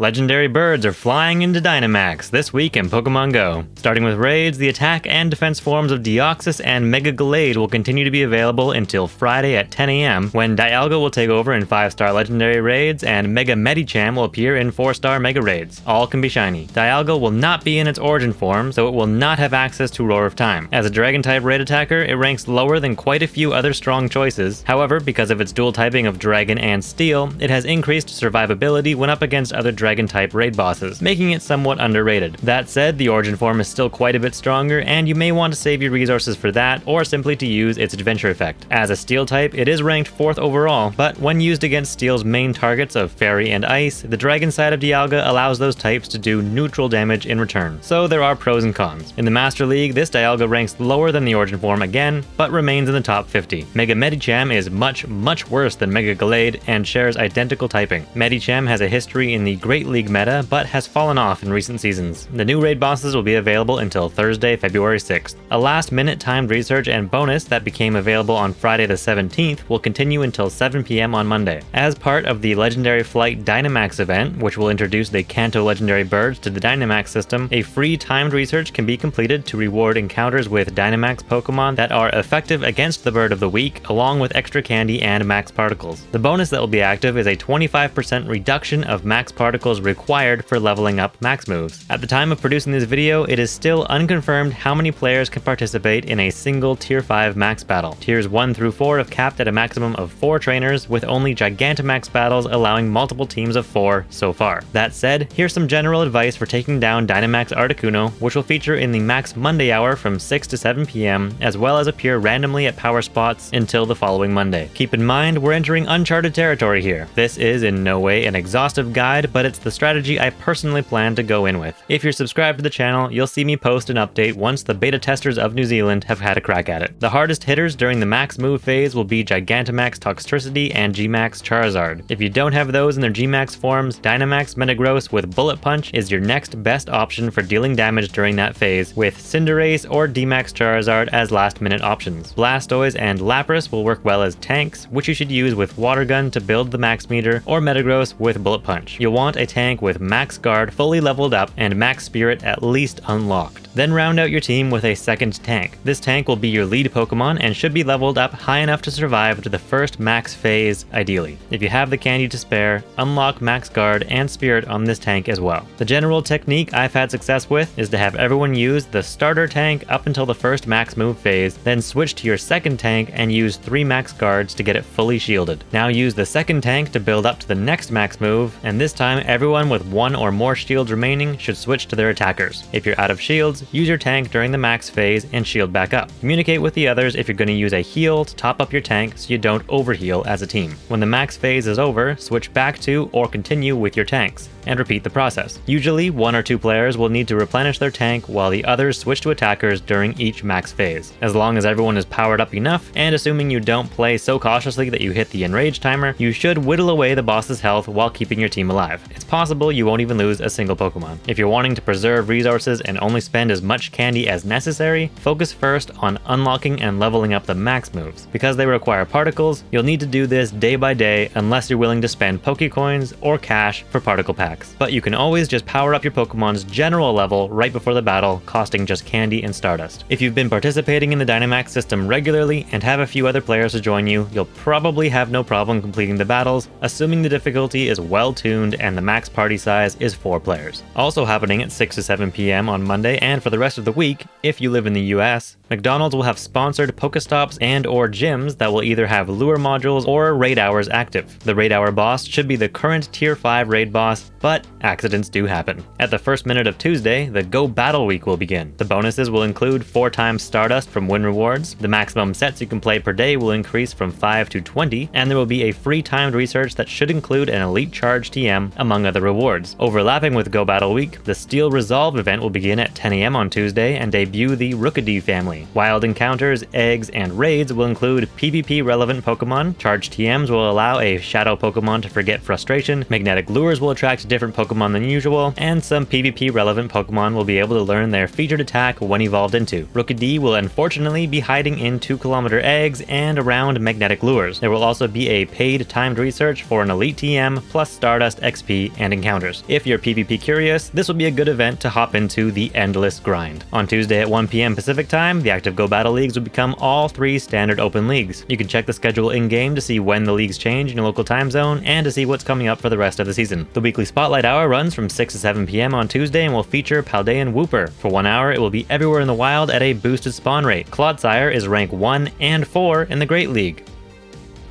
Legendary birds are flying into Dynamax this week in Pokemon GO. Starting with raids, the attack and defense forms of Deoxys and Mega Gallade will continue to be available until Friday at 10 AM, when Dialga will take over in 5-star legendary raids and Mega Medicham will appear in 4-star Mega raids. All can be shiny. Dialga will not be in its origin form, so it will not have access to Roar of Time. As a Dragon-type raid attacker, it ranks lower than quite a few other strong choices. However, because of its dual typing of Dragon and Steel, it has increased survivability when up against other Dragon-type raid bosses, making it somewhat underrated. That said, the origin form is still quite a bit stronger, and you may want to save your resources for that, or simply to use its adventure effect. As a Steel type, it is ranked 4th overall, but when used against Steel's main targets of Fairy and Ice, the Dragon side of Dialga allows those types to do neutral damage in return. So there are pros and cons. In the Master League, this Dialga ranks lower than the origin form again, but remains in the top 50. Mega Medicham is much worse than Mega Gallade and shares identical typing. Medicham has a history in the Great League meta, but has fallen off in recent seasons. The new raid bosses will be available until Thursday, February 6th. A last-minute timed research and bonus that became available on Friday the 17th will continue until 7 PM on Monday. As part of the Legendary Flight Dynamax event, which will introduce the Kanto legendary birds to the Dynamax system, a free timed research can be completed to reward encounters with Dynamax Pokemon that are effective against the bird of the week, along with extra candy and max particles. The bonus that will be active is a 25% reduction of max particles required for leveling up max moves. At the time of producing this video, it is still unconfirmed how many players can participate in a single Tier 5 max battle. Tiers 1 through 4 have capped at a maximum of 4 trainers, with only Gigantamax battles allowing multiple teams of 4 so far. That said, here's some general advice for taking down Dynamax Articuno, which will feature in the Max Monday hour from 6 to 7 PM, as well as appear randomly at power spots until the following Monday. Keep in mind, we're entering uncharted territory here. This is in no way an exhaustive guide, but it's the strategy I personally plan to go in with. If you're subscribed to the channel, you'll see me post an update once the beta testers of New Zealand have had a crack at it. The hardest hitters during the max move phase will be Gigantamax Toxtricity and Gmax Charizard. If you don't have those in their Gmax forms, Dynamax Metagross with Bullet Punch is your next best option for dealing damage during that phase, with Cinderace or D-Max Charizard as last-minute options. Blastoise and Lapras will work well as tanks, which you should use with Water Gun to build the max meter, or Metagross with Bullet Punch. You'll want a tank with Max Guard fully leveled up and Max Spirit at least unlocked. Then round out your team with a second tank. This tank will be your lead Pokemon and should be leveled up high enough to survive to the first max phase, ideally. If you have the candy to spare, unlock Max Guard and Spirit on this tank as well. The general technique I've had success with is to have everyone use the starter tank up until the first max move phase, then switch to your second tank and use 3 Max Guards to get it fully shielded. Now use the second tank to build up to the next max move, and this time everyone with 1 or more shields remaining should switch to their attackers. If you're out of shields, use your tank during the max phase and shield back up. Communicate with the others if you're going to use a heal to top up your tank so you don't overheal as a team. When the max phase is over, switch back to or continue with your tanks, and repeat the process. Usually, 1 or 2 players will need to replenish their tank while the others switch to attackers during each max phase. As long as everyone is powered up enough, and assuming you don't play so cautiously that you hit the enrage timer, you should whittle away the boss's health while keeping your team alive. It's possible you won't even lose a single Pokemon. If you're wanting to preserve resources and only spend as much candy as necessary, focus first on unlocking and leveling up the max moves. Because they require particles, you'll need to do this day by day unless you're willing to spend Pokecoins or cash for particle packs. But you can always just power up your Pokemon's general level right before the battle, costing just candy and Stardust. If you've been participating in the Dynamax system regularly and have a few other players to join you, you'll probably have no problem completing the battles, assuming the difficulty is well tuned and the max party size is 4 players. Also happening at 6 to 7 PM on Monday and for the rest of the week, if you live in the US, McDonald's will have sponsored Pokestops and or gyms that will either have lure modules or raid hours active. The raid hour boss should be the current Tier 5 raid boss, but accidents do happen. At the first minute of Tuesday, the Go Battle Week will begin. The bonuses will include 4 times Stardust from win rewards, the maximum sets you can play per day will increase from 5 to 20, and there will be a free timed research that should include an Elite Charge TM, among other rewards. Overlapping with Go Battle Week, the Steel Resolve event will begin at 10 AM on Tuesday and debut the Rookidee family. only. Wild encounters, eggs, and raids will include PvP relevant Pokemon. Charged TMs will allow a Shadow Pokemon to forget frustration. Magnetic lures will attract different Pokemon than usual, and some PvP relevant Pokemon will be able to learn their featured attack when evolved into. Rookidee will unfortunately be hiding in 2-kilometer eggs and around magnetic lures. There will also be a paid timed research for an Elite TM plus Stardust XP and encounters. If you're PvP curious, this will be a good event to hop into the endless grind. On Tuesday at 1 PM Pacific time, the active Go Battle Leagues will become all 3 standard open leagues. You can check the schedule in-game to see when the leagues change in your local time zone and to see what's coming up for the rest of the season. The weekly Spotlight Hour runs from 6 to 7 PM on Tuesday and will feature Paldean Wooper. For 1 hour, it will be everywhere in the wild at a boosted spawn rate. Clodsire is rank 1 and 4 in the Great League.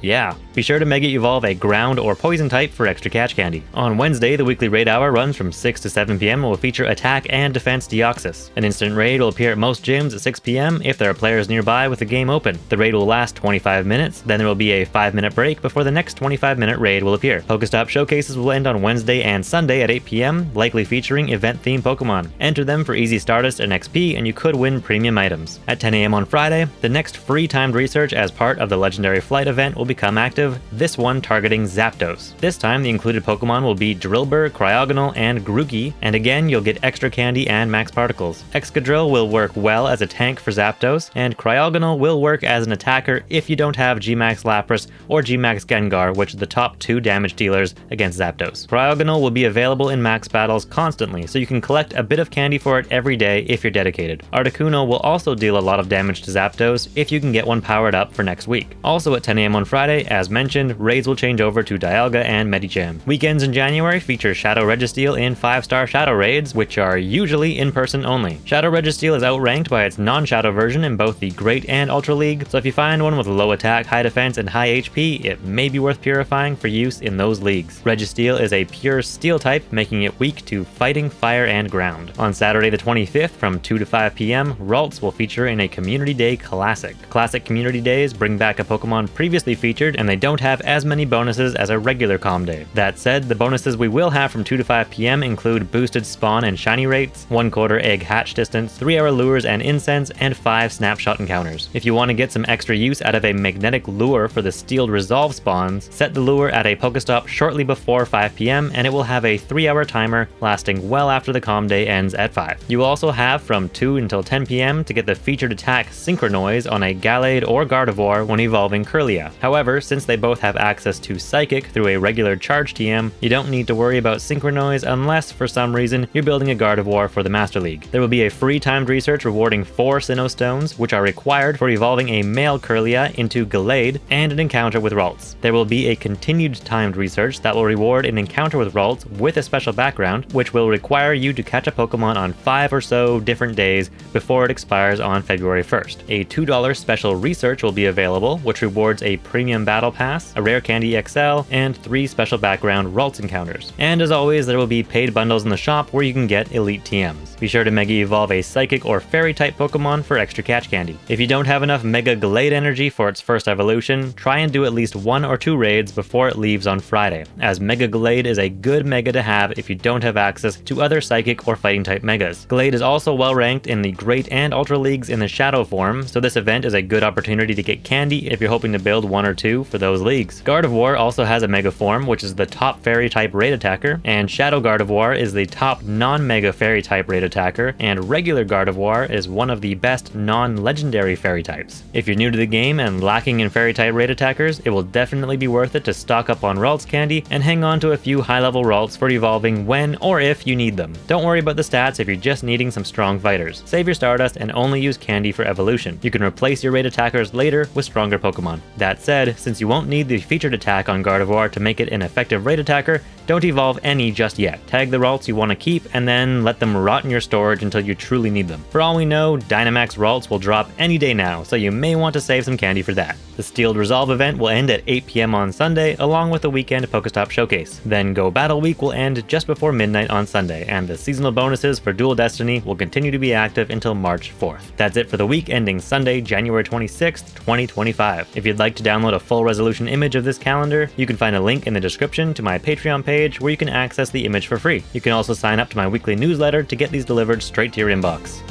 Yeah. Be sure to Mega Evolve a ground or poison type for extra catch candy. On Wednesday, the weekly raid hour runs from 6 to 7 PM and will feature attack and defense Deoxys. An instant raid will appear at most gyms at 6 PM if there are players nearby with the game open. The raid will last 25 minutes, then there will be a 5-minute break before the next 25-minute raid will appear. PokeStop Showcases will end on Wednesday and Sunday at 8 PM, likely featuring event-themed Pokemon. Enter them for easy Stardust and XP, and you could win premium items. At 10 AM on Friday, the next free timed research as part of the Legendary Flight event will become active, this one targeting Zapdos. This time the included Pokemon will be Drillbur, Cryogonal, and Grookey, and again you'll get extra candy and max particles. Excadrill will work well as a tank for Zapdos, and Cryogonal will work as an attacker if you don't have Gmax Lapras or Gmax Gengar, which are the top 2 damage dealers against Zapdos. Cryogonal will be available in max battles constantly, so you can collect a bit of candy for it every day if you're dedicated. Articuno will also deal a lot of damage to Zapdos if you can get one powered up for next week. Also at 10 AM on Friday, as mentioned, raids will change over to Dialga and Medicham. Weekends in January feature Shadow Registeel in 5-star Shadow raids, which are usually in-person only. Shadow Registeel is outranked by its non-Shadow version in both the Great and Ultra League, so if you find one with low attack, high defense, and high HP, it may be worth purifying for use in those leagues. Registeel is a pure Steel type, making it weak to fighting, fire, and ground. On Saturday the 25th from 2 to 5 PM, Ralts will feature in a Community Day Classic. Classic Community Days bring back a Pokemon previously featured, and they don't have as many bonuses as a regular Calm Day. That said, the bonuses we will have from 2 to 5 PM include boosted spawn and shiny rates, 1/4 egg hatch distance, 3-hour lures and incense, and 5 snapshot encounters. If you want to get some extra use out of a magnetic lure for the Steeled Resolve spawns, set the lure at a Pokestop shortly before 5 PM and it will have a 3-hour timer lasting well after the Calm Day ends at 5. You will also have from 2 until 10 PM to get the featured attack Synchronoise on a Gallade or Gardevoir when evolving Kirlia. However, since they both have access to Psychic through a regular charge TM, you don't need to worry about Synchronoise unless, for some reason, you're building a Gardevoir for the Master League. There will be a free timed research rewarding 4 Sinnoh Stones, which are required for evolving a male Kirlia into Gallade, and an encounter with Ralts. There will be a continued timed research that will reward an encounter with Ralts with a special background, which will require you to catch a Pokemon on 5 or so different days before it expires on February 1st. A $2 special research will be available, which rewards a premium battle pass, a rare candy XL, and 3 special background Ralts encounters. And as always, there will be paid bundles in the shop where you can get elite TMs. Be sure to Mega Evolve a Psychic or Fairy type Pokemon for extra catch candy. If you don't have enough Mega Gallade energy for its first evolution, try and do at least 1 or 2 raids before it leaves on Friday, as Mega Gallade is a good Mega to have if you don't have access to other Psychic or Fighting type Megas. Gallade is also well ranked in the Great and Ultra Leagues in the Shadow form, so this event is a good opportunity to get candy if you're hoping to build 1 or 2 for those leagues. Gardevoir also has a Mega form, which is the top Fairy type raid attacker, and Shadow Gardevoir is the top non-Mega Fairy type raid attacker, and regular Gardevoir is one of the best non-legendary Fairy types. If you're new to the game and lacking in Fairy type raid attackers, it will definitely be worth it to stock up on Ralts candy and hang on to a few high-level Ralts for evolving when or if you need them. Don't worry about the stats if you're just needing some strong fighters. Save your Stardust and only use candy for evolution. You can replace your raid attackers later with stronger Pokemon. That said, since you won't need the featured attack on Gardevoir to make it an effective raid attacker, don't evolve any just yet. Tag the Ralts you want to keep and then let them rot in your storage until you truly need them. For all we know, Dynamax Ralts will drop any day now, so you may want to save some candy for that. The Steeled Resolve event will end at 8 PM on Sunday, along with the weekend Pokestop Showcase. Then Go Battle Week will end just before midnight on Sunday, and the seasonal bonuses for Dual Destiny will continue to be active until March 4th. That's it for the week ending Sunday, January 26th, 2025. If you'd like to download a full resolution image of this calendar, you can find a link in the description to my Patreon page where you can access the image for free. You can also sign up to my weekly newsletter to get these delivered straight to your inbox.